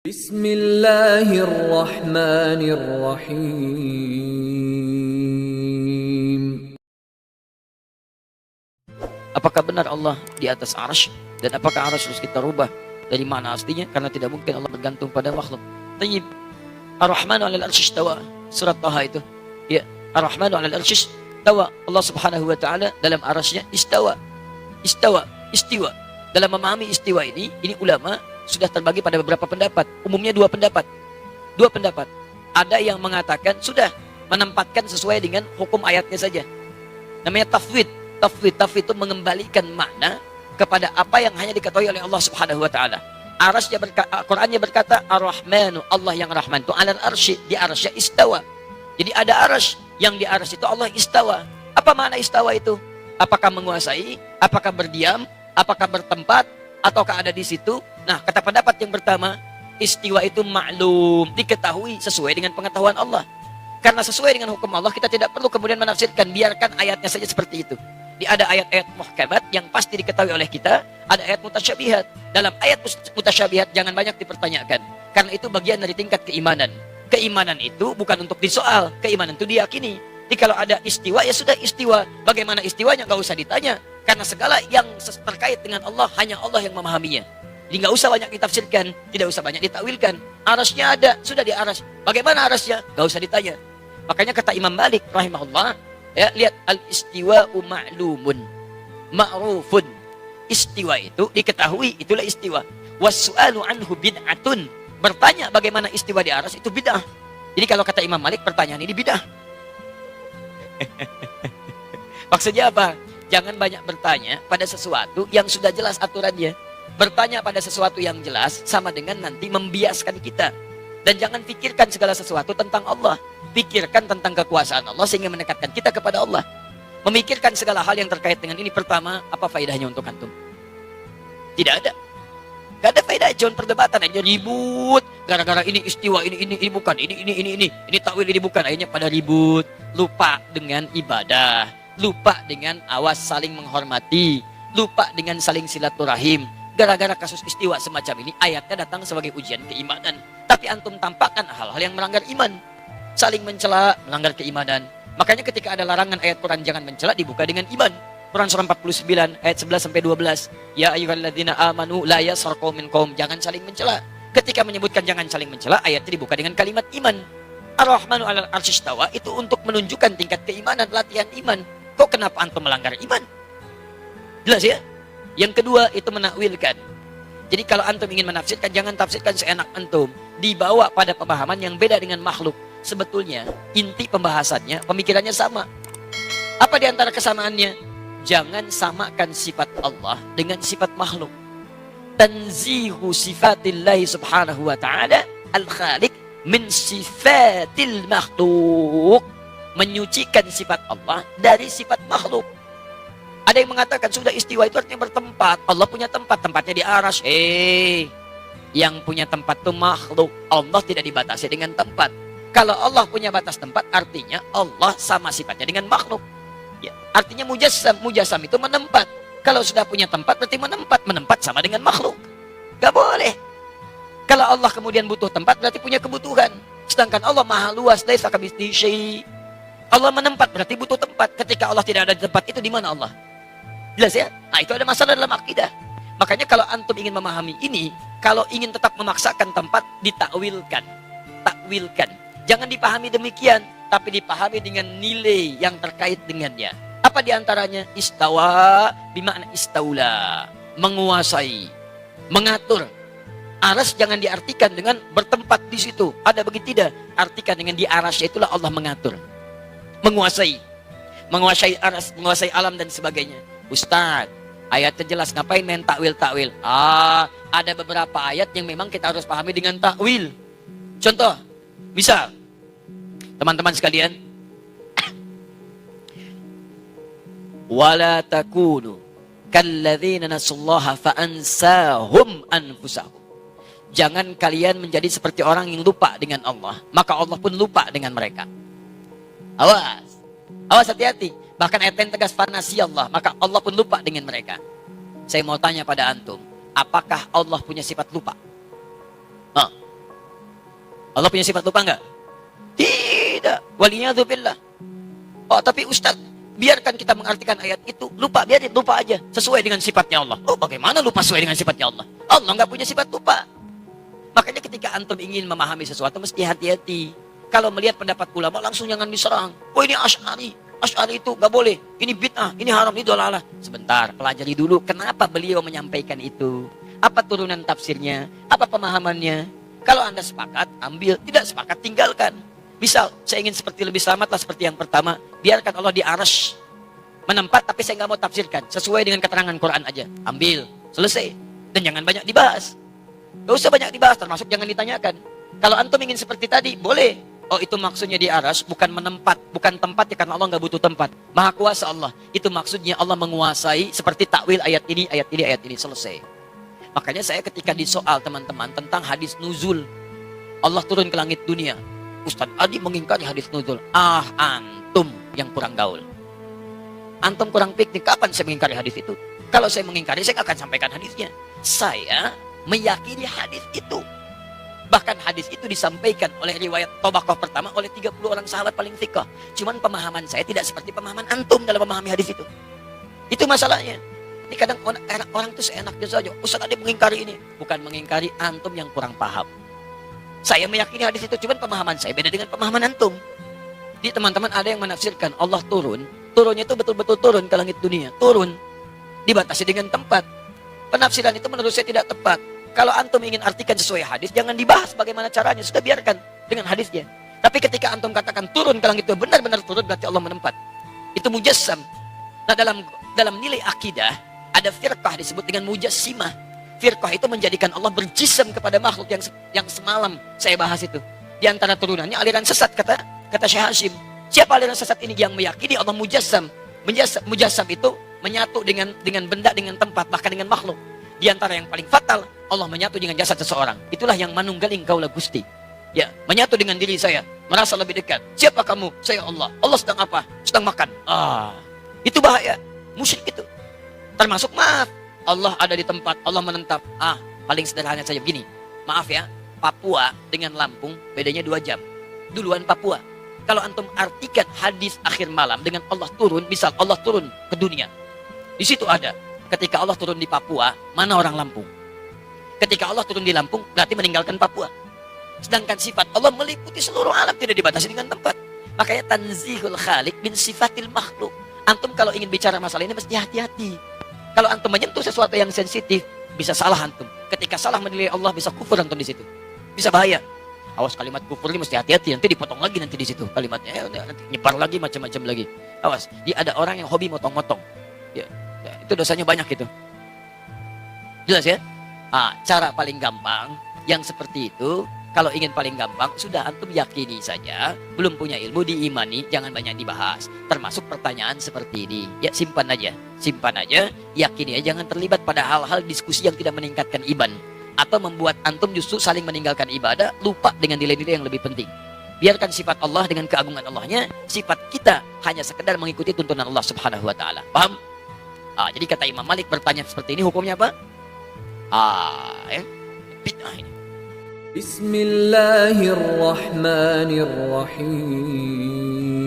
Bismillahirrahmanirrahim. Apakah benar Allah di atas arsy? Dan apakah arsy harus kita rubah dari mana aslinya? Karena tidak mungkin Allah bergantung pada makhluk. Tayyib. Ar-Rahmanu 'alal arsy istawa. Surat Taha itu. Ya, Ar-Rahmanu 'alal arsy istawa. Allah Subhanahu wa taala dalam arsy-Nya istawa. Istiwa. Dalam memahami istiwa ini ulama sudah terbagi pada beberapa pendapat. Umumnya dua pendapat. Ada yang mengatakan sudah menempatkan sesuai dengan hukum ayatnya saja. Namanya tafwid. Tafwid itu mengembalikan makna kepada apa yang hanya diketahui oleh Allah Subhanahu wa taala. Qur'annya berkata Ar-Rahmanu, Allah yang Rahman itu 'alal arsy, di arsy istawa. Jadi ada arsy, yang di arsy itu Allah istawa. Apa makna istawa itu? Apakah menguasai? Apakah berdiam? Apakah bertempat? Ataukah ada di situ? Nah, kata pendapat yang pertama, istiwa itu maklum, diketahui sesuai dengan pengetahuan Allah. Karena sesuai dengan hukum Allah, kita tidak perlu kemudian menafsirkan, biarkan ayatnya saja seperti itu. Ada ayat-ayat muhkamat yang pasti diketahui oleh kita, ada ayat mutasyabihat. Dalam ayat mutasyabihat jangan banyak dipertanyakan, karena itu bagian dari tingkat keimanan. Keimanan itu bukan untuk disoal, keimanan itu diyakini. Jadi kalau ada istiwa, ya sudah istiwa. Bagaimana istiwanya nggak usah ditanya, karena segala yang terkait dengan Allah hanya Allah yang memahaminya. Jadi nggak usah banyak ditafsirkan, tidak usah banyak ditakwilkan. Arasnya ada, sudah di aras. Bagaimana arasnya? Nggak usah ditanya. Makanya kata Imam Malik rahimahullah, ya, lihat al-istiwa'u ma'lumun ma'rufun. Istiwa itu diketahui, itulah istiwa. Was-su'alu anhu bid'atun. Bertanya bagaimana istiwa di aras itu bid'ah. Jadi kalau kata Imam Malik, pertanyaan ini bid'ah. Maksudnya apa? Jangan banyak bertanya pada sesuatu yang sudah jelas aturannya. Bertanya pada sesuatu yang jelas sama dengan nanti membiaskan kita. Dan jangan pikirkan segala sesuatu tentang Allah. Pikirkan tentang kekuasaan Allah sehingga mendekatkan kita kepada Allah. Memikirkan segala hal yang terkait dengan ini. Pertama, apa faedahnya untuk antum? Tidak ada. Gak ada faedah, cuma perdebatan aja, ribut. Gara-gara ini istiwa, ini bukan, ini takwil, ini bukan. Akhirnya pada ribut, lupa dengan ibadah, lupa dengan awas saling menghormati, lupa dengan saling silaturahim. Gara-gara kasus istiwa semacam ini, ayatnya datang sebagai ujian keimanan. Tapi antum tampakkan hal-hal yang melanggar iman. Saling mencela, melanggar keimanan. Makanya ketika ada larangan ayat Quran jangan mencela, dibuka dengan iman. Quran surah 49 ayat 11-12. Ya ayyuhalladzina amanu la yaskhar qaumin qaum, jangan saling mencela. Ketika menyebutkan jangan saling mencela, ayatnya dibuka dengan kalimat iman. Ar-Rahmanu 'alal arsy istawa itu untuk menunjukkan tingkat keimanan, latihan iman. Kok kenapa antum melanggar iman? Jelas ya? Yang kedua itu menakwilkan. Jadi kalau antum ingin menafsirkan, jangan tafsirkan seenak antum. Dibawa pada pemahaman yang beda dengan makhluk. Sebetulnya inti pembahasannya, pemikirannya sama. Apa di antara kesamaannya? Jangan samakan sifat Allah dengan sifat makhluk. Tanzihu sifatillahi subhanahu wa ta'ala al-khaliq min sifatil makhluk. Menyucikan sifat Allah dari sifat makhluk. Ada yang mengatakan sudah istiwa itu artinya bertempat. Allah punya tempat, tempatnya di arsy. Yang punya tempat itu makhluk. Allah tidak dibatasi dengan tempat. Kalau Allah punya batas tempat, artinya Allah sama sifatnya dengan makhluk. Ya, artinya mujassam itu menempat. Kalau sudah punya tempat, berarti menempat sama dengan makhluk. Gak boleh. Kalau Allah kemudian butuh tempat, berarti punya kebutuhan. Sedangkan Allah maha luas, laisa kamitslihi syai'. Allah menempat, berarti butuh tempat. Ketika Allah tidak ada di tempat itu, di mana Allah? Jelas ya? Nah, itu ada masalah dalam akidah. Makanya kalau antum ingin memahami ini, kalau ingin tetap memaksakan tempat, ditakwilkan. Takwilkan. Jangan dipahami demikian, tapi dipahami dengan nilai yang terkait dengannya. Apa diantaranya? Istawa bimakna istaula, menguasai, mengatur. Aras jangan diartikan dengan bertempat di situ. Ada begitu tidak? Artikan dengan di arasnya itulah Allah mengatur, menguasai aras, menguasai alam dan sebagainya. Ustaz, ayatnya jelas, ngapain main takwil? Ada beberapa ayat yang memang kita harus pahami dengan takwil. Contoh, misal teman-teman sekalian, wala takunu kalladzina nasullaha fa'ansahum anfusahum. Jangan kalian menjadi seperti orang yang lupa dengan Allah, maka Allah pun lupa dengan mereka. Awas hati-hati. Bahkan ayat yang tegas, fanasiyallah, maka Allah pun lupa dengan mereka. Saya mau tanya pada antum, apakah Allah punya sifat lupa? Allah punya sifat lupa enggak? Tidak. Waliyadzubillah. Oh, tapi Ustaz, biarkan kita mengartikan ayat itu. Lupa, biarin lupa aja. Sesuai dengan sifatnya Allah. Oh, bagaimana lupa sesuai dengan sifatnya Allah? Allah enggak punya sifat lupa. Makanya ketika antum ingin memahami sesuatu, mesti hati-hati. Kalau melihat pendapat ulama, langsung jangan diserang. Oh, ini Asy'ari. Asy'ari itu nggak boleh. Ini bid'ah, ini haram, ini dolalah. Sebentar, pelajari dulu kenapa beliau menyampaikan itu. Apa turunan tafsirnya? Apa pemahamannya? Kalau Anda sepakat, ambil. Tidak sepakat, tinggalkan. Misal, saya ingin seperti lebih selamat lah seperti yang pertama. Biarkan Allah di arsy menempat, tapi saya nggak mau tafsirkan. Sesuai dengan keterangan Quran aja. Ambil, selesai. Dan jangan banyak dibahas. Gak usah banyak dibahas, termasuk jangan ditanyakan. Kalau antum ingin seperti tadi, boleh. Oh, itu maksudnya di aras, bukan menempat, bukan tempat ya, karena Allah nggak butuh tempat. Maha kuasa Allah. Itu maksudnya Allah menguasai seperti takwil ayat ini, ayat ini, ayat ini, selesai. Makanya saya ketika disoal teman-teman tentang hadis nuzul, Allah turun ke langit dunia. Ustaz Adi mengingkari hadis nuzul. Ah, antum yang kurang gaul. Antum kurang piknik, kapan saya mengingkari hadis itu? Kalau saya mengingkari, saya nggak akan sampaikan hadisnya. Saya meyakini hadis itu. Bahkan hadis itu disampaikan oleh riwayat Tabaqah pertama oleh 30 orang sahabat paling thiqah. Cuman pemahaman saya tidak seperti pemahaman antum dalam memahami hadis itu. Itu masalahnya. Ini kadang orang itu seenaknya saja. Ustaz ada mengingkari ini. Bukan mengingkari, antum yang kurang paham. Saya meyakini hadis itu, cuman pemahaman saya beda dengan pemahaman antum. Jadi teman-teman ada yang menafsirkan Allah turun. Turunnya itu betul-betul turun ke langit dunia. Turun. Dibatasi dengan tempat. Penafsiran itu menurut saya tidak tepat. Kalau antum ingin artikan sesuai hadis, jangan dibahas bagaimana caranya. Sudah biarkan dengan hadisnya. Tapi ketika antum katakan turun ke langit itu benar-benar turun, berarti Allah menempat. Itu mujassam. Nah, dalam nilai akidah ada firqah disebut dengan mujassimah. Firqah itu menjadikan Allah berjisam kepada makhluk yang semalam saya bahas itu. Di antara turunannya aliran sesat, kata Syekh Hashim. Siapa aliran sesat ini yang meyakini Allah mujassam? Mujassam itu menyatu dengan benda, dengan tempat, bahkan dengan makhluk. Di antara yang paling fatal, Allah menyatu dengan jasad seseorang. Itulah yang manunggaling kaulah Gusti. Ya, menyatu dengan diri saya, merasa lebih dekat. Siapa kamu? Saya Allah. Allah sedang apa? Sedang makan. Itu bahaya. Musyrik itu. Termasuk maaf, Allah ada di tempat, Allah menetap. Paling sederhana saja begini. Maaf ya, Papua dengan Lampung bedanya 2 jam. Duluan Papua. Kalau antum artikan hadis akhir malam dengan Allah turun, misal Allah turun ke dunia. Di situ ada. Ketika Allah turun di Papua, mana orang Lampung? Ketika Allah turun di Lampung, berarti meninggalkan Papua. Sedangkan sifat Allah meliputi seluruh alam, tidak dibatasi dengan tempat. Makanya tanzihul khaliq min sifatil makhluk. Antum kalau ingin bicara masalah ini mesti hati-hati. Kalau antum menyentuh sesuatu yang sensitif, bisa salah antum. Ketika salah menilai Allah, bisa kufur antum di situ. Bisa bahaya. Awas, kalimat kufur ini mesti hati-hati. Nanti dipotong lagi nanti di situ kalimatnya. Nanti nyebar lagi macam-macam lagi. Awas, ada orang yang hobi motong-motong. Ya, itu dosanya banyak itu. Jelas ya? Cara paling gampang yang seperti itu, kalau ingin paling gampang, sudah antum yakini saja, belum punya ilmu diimani, jangan banyak dibahas. Termasuk pertanyaan seperti ini. Ya, simpan aja, yakini aja, jangan terlibat pada hal-hal diskusi yang tidak meningkatkan iman atau membuat antum justru saling meninggalkan ibadah, lupa dengan nilai-nilai yang lebih penting. Biarkan sifat Allah dengan keagungan Allahnya, sifat kita hanya sekedar mengikuti tuntunan Allah Subhanahu wa taala. Paham? Jadi kata Imam Malik bertanya seperti ini, hukumnya apa? Bid'ah ini. Bismillahirrahmanirrahim.